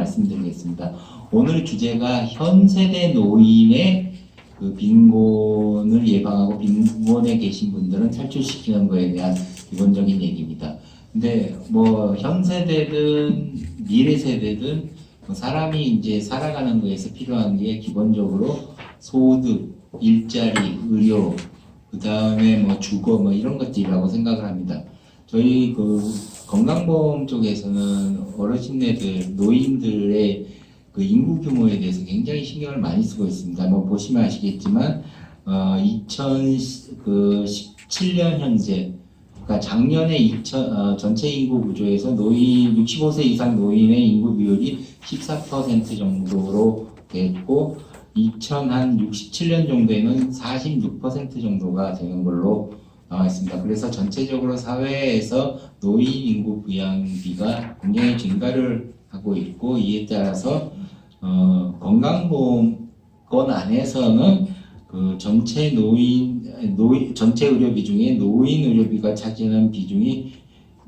말씀드리겠습니다. 오늘 주제가 현 세대 노인의 그 빈곤을 예방하고 빈곤에 계신 분들은 탈출시키는 거에 대한 기본적인 얘기입니다. 근데 뭐 현 세대든 미래 세대든 뭐 사람이 이제 살아가는 거에서 필요한 게 기본적으로 소득, 일자리, 의료, 그 다음에 뭐 주거 뭐 이런 것들이라고 생각을 합니다. 저희 그 건강보험 쪽에서는 어르신네들, 노인들의 그 인구 규모에 대해서 굉장히 신경을 많이 쓰고 있습니다. 뭐 보시면 아시겠지만 2017년 현재, 그러니까 작년에 전체 인구 구조에서 노인 65세 이상 노인의 인구 비율이 14% 정도로 됐고 2067년 정도에는 46% 정도가 되는 걸로 나와 있습니다. 그래서 전체적으로 사회에서 노인 인구 부양비가 굉장히 증가를 하고 있고 이에 따라서 건강보험권 안에서는 그 전체 전체 의료비 중에 노인 의료비가 차지하는 비중이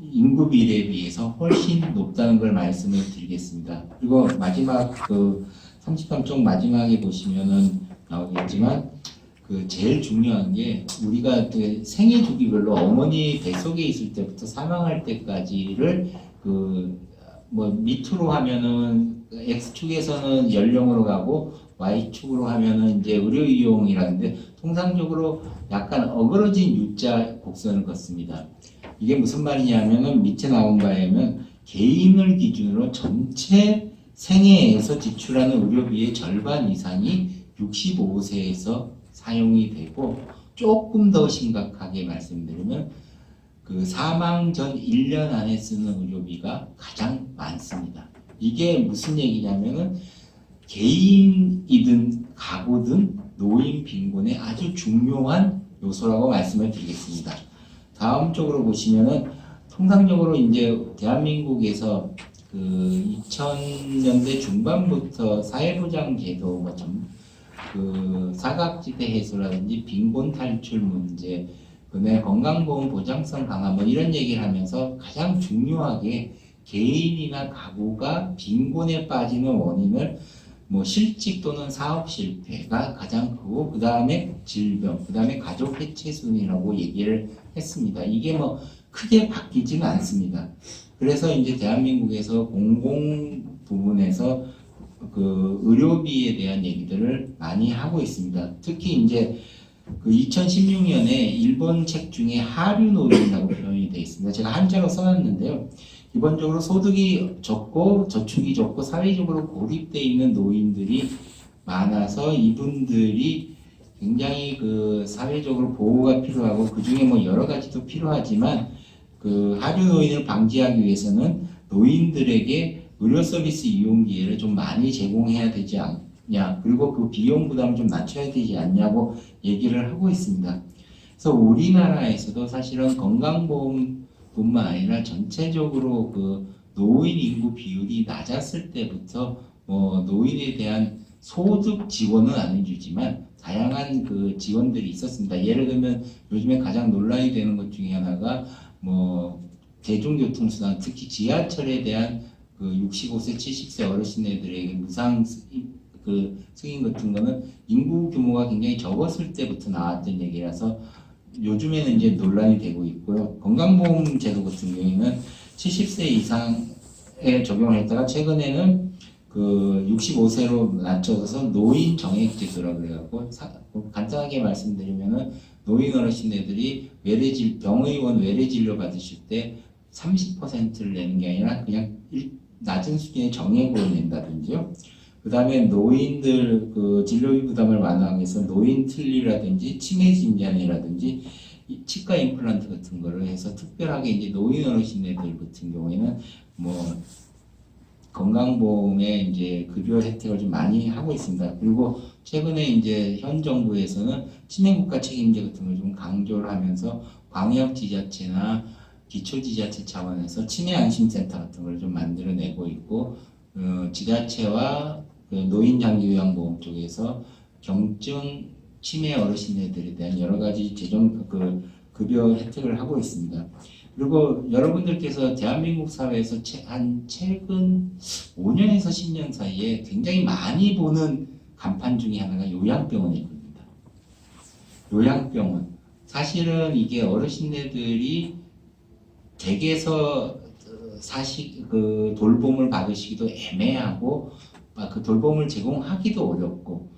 인구비에 비해서 훨씬 높다는 걸 말씀을 드리겠습니다. 그리고 마지막 그 33쪽 마지막에 보시면은 나오겠지만 그 제일 중요한 게 우리가 그 생애 주기별로 어머니 뱃속에 있을 때부터 사망할 때까지를 그 뭐 밑으로 하면은 X축에서는 연령으로 가고 Y축으로 하면은 이제 의료 이용이라는데 통상적으로 약간 어그러진 U자 곡선을 걷습니다. 이게 무슨 말이냐면은 밑에 나온 바에 의하면 개인을 기준으로 전체 생애에서 지출하는 의료비의 절반 이상이 65세에서 사용이 되고 조금 더 심각하게 말씀드리면 그 사망 전 1년 안에 쓰는 의료비가 가장 많습니다. 이게 무슨 얘기냐면은 개인이든 가구든 노인 빈곤의 아주 중요한 요소라고 말씀을 드리겠습니다. 다음 쪽으로 보시면은 통상적으로 이제 대한민국에서 그 2000년대 중반부터 사회보장 제도 그 사각지대 해소라든지 빈곤 탈출 문제, 그다음에 건강보험 보장성 강화 뭐 이런 얘기를 하면서 가장 중요하게 개인이나 가구가 빈곤에 빠지는 원인을 뭐 실직 또는 사업 실패가 가장 크고 그 다음에 질병, 그 다음에 가족 해체 순이라고 얘기를 했습니다. 이게 뭐 크게 바뀌지는 않습니다. 그래서 이제 대한민국에서 공공 부문에서 그 의료비에 대한 얘기들을 많이 하고 있습니다. 특히 이제 그 2016년에 일본 책 중에 하류 노인이라고 표현이 되어 있습니다. 제가 한자로 써놨는데요. 기본적으로 소득이 적고 저축이 적고 사회적으로 고립되어 있는 노인들이 많아서 이분들이 굉장히 그 사회적으로 보호가 필요하고 그 중에 뭐 여러 가지도 필요하지만 그 하류 노인을 방지하기 위해서는 노인들에게 의료 서비스 이용 기회를 좀 많이 제공해야 되지 않냐, 그리고 그 비용 부담을 좀 낮춰야 되지 않냐고 얘기를 하고 있습니다. 그래서 우리나라에서도 사실은 건강보험뿐만 아니라 전체적으로 그 노인 인구 비율이 낮았을 때부터 뭐 노인에 대한 소득 지원은 안 해주지만 다양한 그 지원들이 있었습니다. 예를 들면 요즘에 가장 논란이 되는 것 중에 하나가 뭐 대중교통수단, 특히 지하철에 대한 그 65세, 70세 어르신들에게 무상 그 승인 같은 거는 인구 규모가 굉장히 적었을 때부터 나왔던 얘기라서 요즘에는 이제 논란이 되고 있고요. 건강보험 제도 같은 경우에는 70세 이상에 적용을 했다가 최근에는 그 65세로 낮춰서 노인 정액 제도라고 그래갖고 간단하게 말씀드리면은 노인 어르신들이 병의원 외래 진료 받으실 때 30%를 내는 게 아니라 그냥 낮은 수준의 정액으로 낸다든지요. 그 다음에 노인들 그 진료비 부담을 완화하기 위해서 노인 틀니라든지 치매 진단이라든지 치과 임플란트 같은 거를 해서 특별하게 이제 노인 어르신들 같은 경우에는 뭐 건강보험에 이제 급여 혜택을 좀 많이 하고 있습니다. 그리고 최근에 이제 현 정부에서는 치매국가 책임제 같은 걸 좀 강조를 하면서 광역지자체나 기초지자체 차원에서 치매 안심센터 같은 걸 좀 만들어내고 있고 지자체와 그 노인장기요양보험 쪽에서 경증 치매 어르신들에 대한 여러 가지 재정 그 급여 혜택을 하고 있습니다. 그리고 여러분들께서 대한민국 사회에서 최근 5년에서 10년 사이에 굉장히 많이 보는 간판 중에 하나가 요양병원일 겁니다. 요양병원. 사실은 이게 어르신네들이 댁에서 그 돌봄을 받으시기도 애매하고 그 돌봄을 제공하기도 어렵고,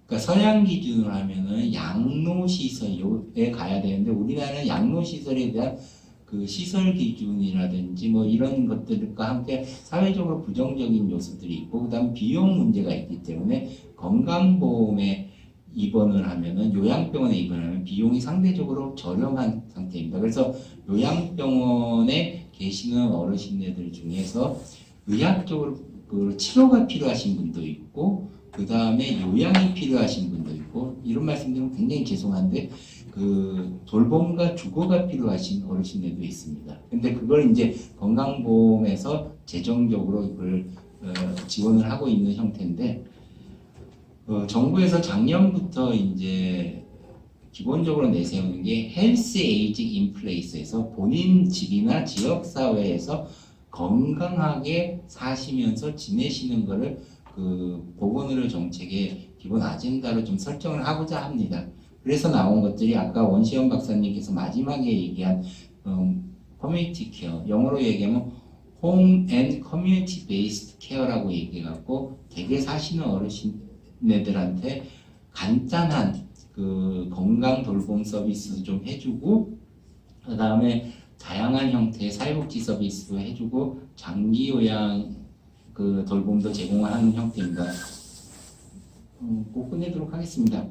그러니까 서양 기준으로 하면은 양로시설에 가야 되는데 우리나라는 양로시설에 대한 그 시설 기준이라든지 뭐 이런 것들과 함께 사회적으로 부정적인 요소들이 있고, 그다음 비용 문제가 있기 때문에 건강보험에 입원을 하면은 요양병원에 입원하면 비용이 상대적으로 저렴한 상태입니다. 그래서 요양병원에 계시는 어르신들 중에서 의학적으로 그 치료가 필요하신 분도 있고, 그 다음에 요양이 필요하신 분도 있고, 이런 말씀드리면 굉장히 죄송한데 그 돌봄과 주거가 필요하신 어르신들도 있습니다. 근데 그걸 이제 건강보험에서 재정적으로 그걸 지원을 하고 있는 형태인데, 정부에서 작년부터 이제 기본적으로 내세우는 게 헬스 에이지 인 플레이스에서 본인 집이나 지역 사회에서 건강하게 사시면서 지내시는 거를 그 보건의료 정책의 기본 아젠다로 좀 설정을 하고자 합니다. 그래서 나온 것들이 아까 원시현 박사님께서 마지막에 얘기한 커뮤니티 케어, 영어로 얘기하면 홈 앤 커뮤니티 베이스드 케어라고 얘기해갖고 댁에 사시는 어르신네들한테 간단한 그 건강 돌봄 서비스도 좀 해주고, 그 다음에 다양한 형태의 사회복지 서비스도 해주고 장기 요양 그 돌봄도 제공하는 형태입니다. 꼭 끝내도록 하겠습니다.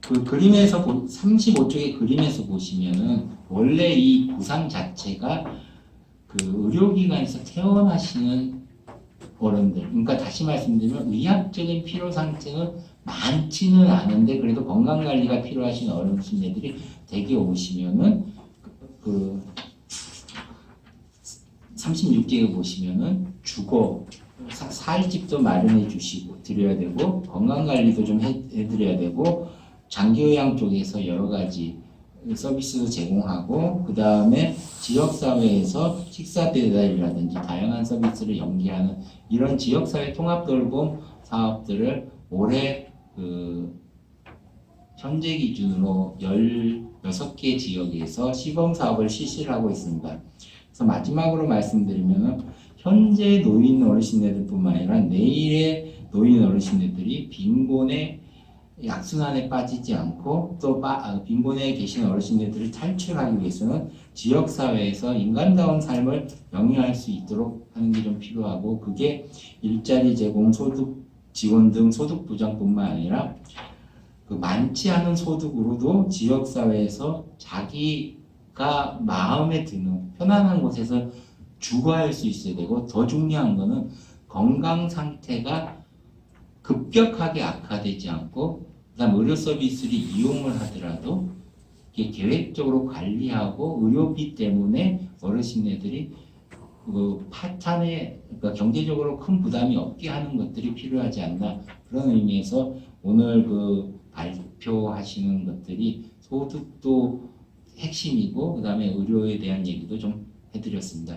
그 그림에서 35쪽의 그림에서 보시면은 원래 이 부상 자체가 그 의료기관에서 퇴원하시는 어른들, 그러니까 다시 말씀드리면 의학적인 필요 상태는 많지는 않은데 그래도 건강관리가 필요하신 어르신들이 댁에 오시면은 그 36쪽에 보시면은 주거 살 집도 마련해 주시고 드려야 되고, 건강관리도 좀 해드려야 되고, 장기요양 쪽에서 여러 가지 서비스도 제공하고, 그 다음에 지역사회에서 식사 배달이라든지 다양한 서비스를 연계하는 이런 지역사회 통합돌봄 사업들을 올해 그 현재 기준으로 16개 지역에서 시범사업을 실시를 하고 있습니다. 그래서 마지막으로 말씀드리면 현재 노인 어르신들뿐만 아니라 내일의 노인 어르신들이 빈곤의 악순환에 빠지지 않고 또 빈곤에 계신 어르신들을 탈출하기 위해서는 지역사회에서 인간다운 삶을 영위할 수 있도록 하는 게 좀 필요하고, 그게 일자리 제공, 소득 지원 등 소득 보장뿐만 아니라 그 많지 않은 소득으로도 지역사회에서 자기가 마음에 드는 편안한 곳에서 주거할 수 있어야 되고, 더 중요한 거는 건강 상태가 급격하게 악화되지 않고, 그다음 의료 서비스를 이용을 하더라도 이게 계획적으로 관리하고 의료비 때문에 어르신네들이 그 파탄에, 그러니까 경제적으로 큰 부담이 없게 하는 것들이 필요하지 않나, 그런 의미에서 오늘 그 발표하시는 것들이 소득도 핵심이고 그다음에 의료에 대한 얘기도 좀 해드렸습니다.